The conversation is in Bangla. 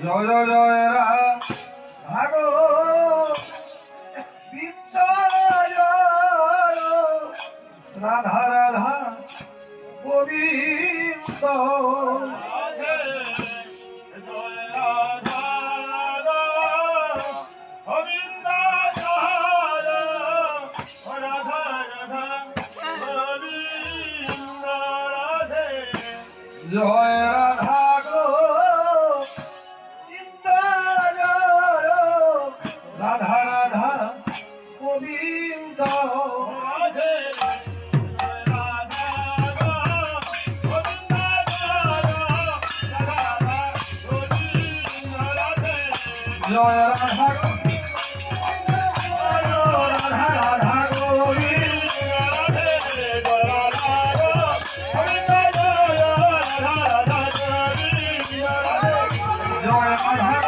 জয় জয় জয় রাধা গো বিদ্যায় রাধা রাধা গোবিন্দ জয় রাধা গো বিদ্যায় রাধা রাধা গোবিন্দ জয় রাধা রাধা রাধা গোবিন্দ জয় রাধা